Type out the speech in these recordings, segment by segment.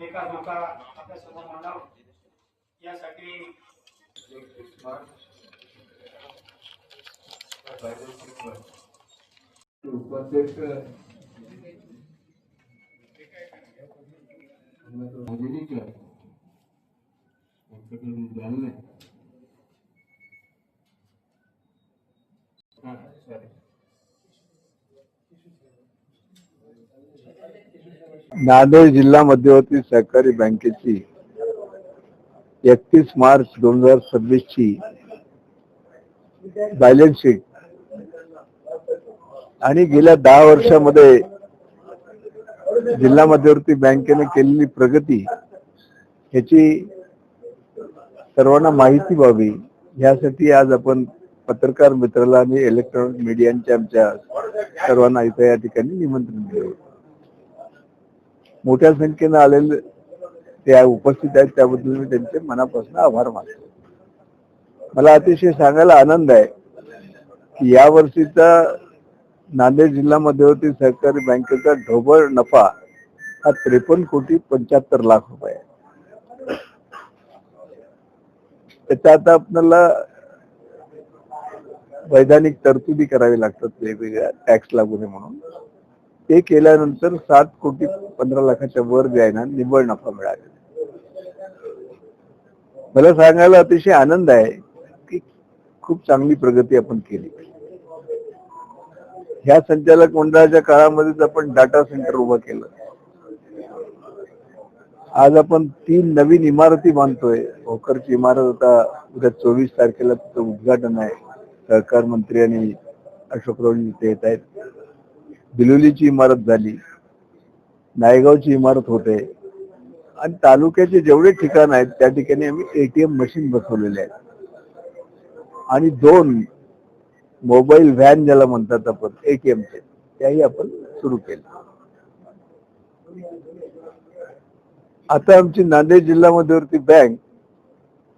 एका धोका आपल्या समोर मांडावा यासाठी उपाध्यक्ष नांदेड जिल्हा मध्यवर्ती सहकारी बँकेची 31 मार्च 2026 ची बॅलन्स शीट आणि गेल्या 10 वर्षामध्ये जिल्हा मध्यवर्ती बँकेने केलेली प्रगती याची सर्वांना माहिती व्हावी यासाठी आज आपण पत्रकार मित्राला आणि इलेक्ट्रॉनिक मीडियाच्या आमच्या सर्वांना इथे या ठिकाणी निमंत्रण दिले. मोठ्या संख्येने आलेले ते उपस्थित आहेत त्याबद्दल मी त्यांचे मनापासून आभार मानतो. मला अतिशय सांगायला आनंद आहे की या वर्षीचा नांदेड जिल्हा मध्यवर्ती सहकारी बँकेचा ढोबळ नफा हा 53,75,00,000 रुपये आहे. त्याच्या आता आपल्याला वैधानिक तरतुदी करावी लागतात वेगवेगळ्या टॅक्स लागू नये म्हणून. ते केल्यानंतर 7,15,00,000च्या वर जे आहे ना निव्वळ नफा मिळाला. मला सांगायला अतिशय आनंद आहे की खूप चांगली प्रगती आपण केली. ह्या संचालक मंडळाच्या काळामध्येच आपण डाटा सेंटर उभं केलं. आज आपण 3 नवीन इमारती बांधतोय. भोकरची इमारत आता उद्या 24 तारखेला तिचं उद्घाटन आहे. सहकार मंत्री आणि अशोकरावजी इथे येत आहेत. बिलोलीची इमारत झाली, नायगावची इमारत होते आणि तालुक्याचे जेवढे ठिकाण आहेत त्या ठिकाणी आम्ही ATM मशीन बसवलेले आहेत आणि 2 मोबाईल व्हॅन ज्याला म्हणतात आपण ATMचे त्याही आपण सुरू केले. आता आमची नांदेड जिल्हा मध्यवर्ती बँक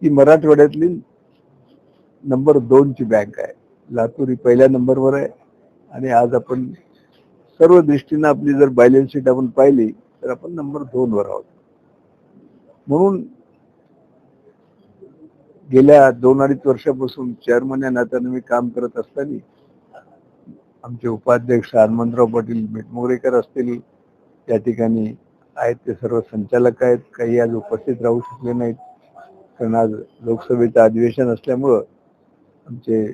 ही मराठवाड्यातली नंबर 2 ची बँक आहे. लातूर ही पहिल्या नंबरवर आहे आणि आज आपण सर्व दृष्टीने आपली जर बॅलन्स शीट आपण पाहिली तर आपण नंबर 2 वर आहोत. म्हणून गेल्या 2-2.5 वर्षापासून चेअरमन या नात्याने मी काम करत असताना आमचे उपाध्यक्ष हनुमंतराव पाटील मिटमोरेकर असतील, त्या ठिकाणी आहेत ते सर्व संचालक आहेत. काही आज उपस्थित राहू शकले नाहीत कारण आज लोकसभेचं अधिवेशन असल्यामुळं आमचे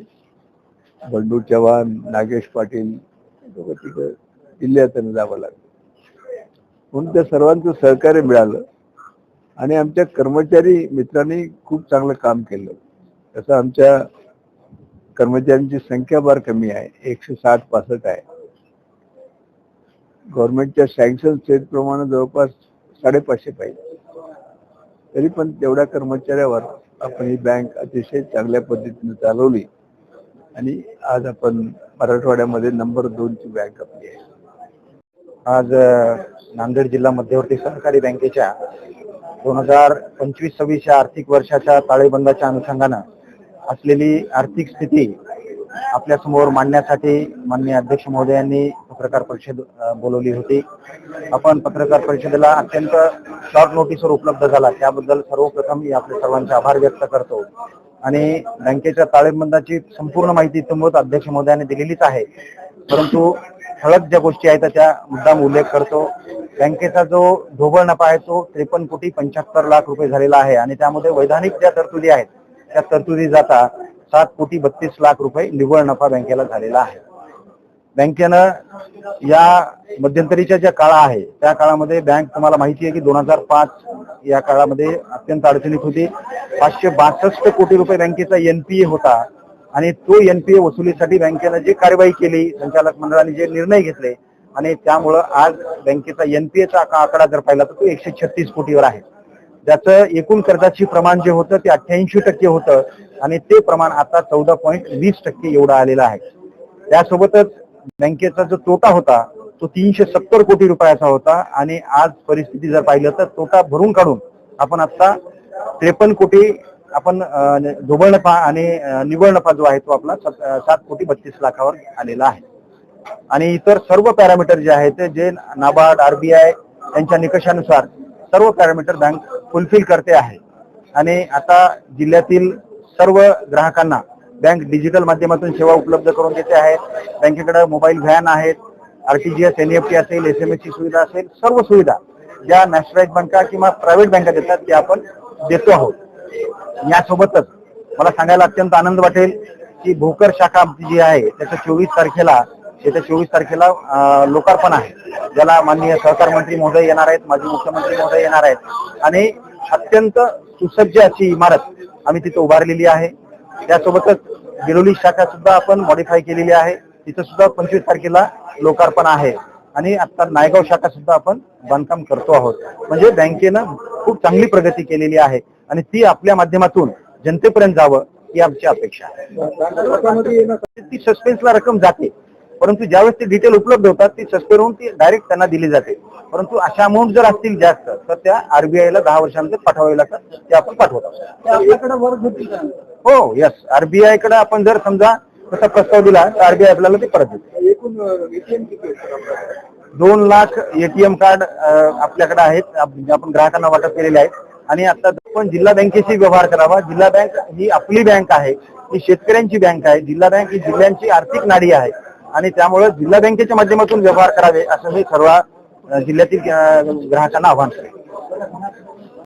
बंडू चव्हाण, नागेश पाटील तिकडे जिल्ह्यात जावं लागलं. म्हणून त्या सर्वांचं सहकार्य मिळालं आणि आमच्या कर्मचारी मित्रांनी खूप चांगलं काम केलं. तसं आमच्या कर्मचाऱ्यांची संख्या फार कमी आहे, 160-165 आहे. गव्हर्नमेंटच्या सँक्शन स्टेट प्रमाणे जवळपास 550 पाहिजे. तरी पण तेवढ्या कर्मचाऱ्यावर आपण ही बँक अतिशय चांगल्या पद्धतीने चालवली आणि आज आपण मराठवाड्यामध्ये नंबर 2 ची बँक आपली आहे. आज नांदेड जिल्हा मध्यवर्ती सहकारी बँकेच्या 2025-26 या आर्थिक वर्षाच्या ताळेबंदाच्या अनुषंगानं असलेली आर्थिक स्थिती आपल्या समोर मांडण्यासाठी माननीय अध्यक्ष महोदयांनी पत्रकार परिषद बोलवली होती. आपण पत्रकार परिषदेला अत्यंत शॉर्ट नोटीसवर उपलब्ध झाला त्याबद्दल सर्वप्रथम मी आपल्या सर्वांचे आभार व्यक्त करतो. आणि बँकेच्या ताळेबंदाची संपूर्ण माहिती तुम्हाला अध्यक्ष महोदयांनी दिलेलीच आहे, परंतु ठळक ज्या गोष्टी आहेत त्या मुद्दाम उल्लेख करतो. बँकेचा जो ढोबळ नफा आहे तो 53,75,00,000 रुपये झालेला आहे आणि त्यामध्ये वैधानिक ज्या तरतुदी आहेत त्या तरतुदी जाता 7,32,00,000 रुपये निव्वळ नफा बँकेला झालेला आहे. बँकेनं या मध्यंतरीच्या ज्या काळ आहे त्या काळामध्ये बँक तुम्हाला माहिती आहे की 2005 या काळामध्ये अत्यंत अडचणीत होती. 562 कोटी रुपये बँकेचा NPA होता आणि तो NPA वसुलीसाठी बँकेनं जी कार्यवाही केली, संचालक मंडळाने जे निर्णय घेतले आणि त्यामुळं आज बँकेचा NPAचा आकडा जर पाहिला तर तो 136 कोटीवर आहे. ज्याचं एकूण कर्जाची प्रमाण जे होतं ते 88% होतं आणि ते प्रमाण आता 14.20% एवढं आलेलं आहे. त्यासोबतच बँकेचा जो तोटा होता तो 370 कोटी रुपयाचा होता आणि आज परिस्थिती जर पाहिलं तर तोटा भरून काढून आपण आता 53 कोटी आपण ढोबळ नफा आणि निव्वळ नफा जो आहे तो आपला 7,32,00,000 आलेला आहे. आणि इतर सर्व पॅरामीटर जे आहेत जे नाबार्ड RBI यांच्या निकषानुसार सर्व पॅरामीटर बँक फुलफिल करते आहे आणि आता जिल्ह्यातील सर्व ग्राहकांना बँक डिजिटल माध्यमातून सेवा उपलब्ध करून देते आहे. बँकेकडे मोबाईल व्हॅन आहेत, आरटीजीएस, एनईएफटी असेल, SMS ची सुविधा असेल, सर्व सुविधा ज्या नॅशनलाइज बँका किंवा प्रायव्हेट बँका देतात ते आपण देतो आहोत. यासोबतच मला सांगायला अत्यंत आनंद वाटेल की भोकर शाखा आमची जी आहे त्याचं 24 तारखेला लोकार्पण आहे, ज्याला माननीय सहकार मंत्री महोदय येणार आहेत, माजी मुख्यमंत्री महोदय येणार आहेत आणि अत्यंत सुसज्ज अशी इमारत आम्ही तिथे उभारलेली आहे. त्यासोबतच गिरोली शाखा सुद्धा आपण मॉडिफाय केलेली आहे, तिथं सुद्धा 25 तारखेला लोकार्पण आहे आणि आता नायगाव शाखा सुद्धा आपण बांधकाम करतो आहोत. म्हणजे बँकेनं खूप चांगली प्रगती केलेली आहे आणि ती आपल्या माध्यमातून जनतेपर्यंत जावं ही आमची अपेक्षा आहे. ती सस्पेन्सला रक्कम जाते, परंतु ज्यावेळेस ती डिटेल उपलब्ध होतात ती सस्पेंड होऊन ती डायरेक्ट त्यांना दिली जाते. परंतु अशा अमाऊंट जर असतील जास्त तर त्या RBI ला 10 वर्षांमध्ये पाठवावे लागतात, ते आपण पाठवतो. हो, यस, RBI कडे आपण जर समजा तसा प्रस्ताव दिला तर RBI आपल्याला ते परत देते. एकूण ATM किती 2 लाख ATM कार्ड आपल्याकडे आहेत, आपण ग्राहकांना वाटप केलेले आहेत आणि आता आपण जिल्हा बँकेशी व्यवहार करावा. जिल्हा बँक ही आपली बँक आहे, ही शेतकऱ्यांची बँक आहे. जिल्हा बँक ही जिल्ह्यांची आर्थिक नाडी आहे आणि त्यामुळे जिल्हा बँकेच्या माध्यमातून व्यवहार करावे असं मी सर्व जिल्ह्यातील ग्राहकांना आवाहन करेन.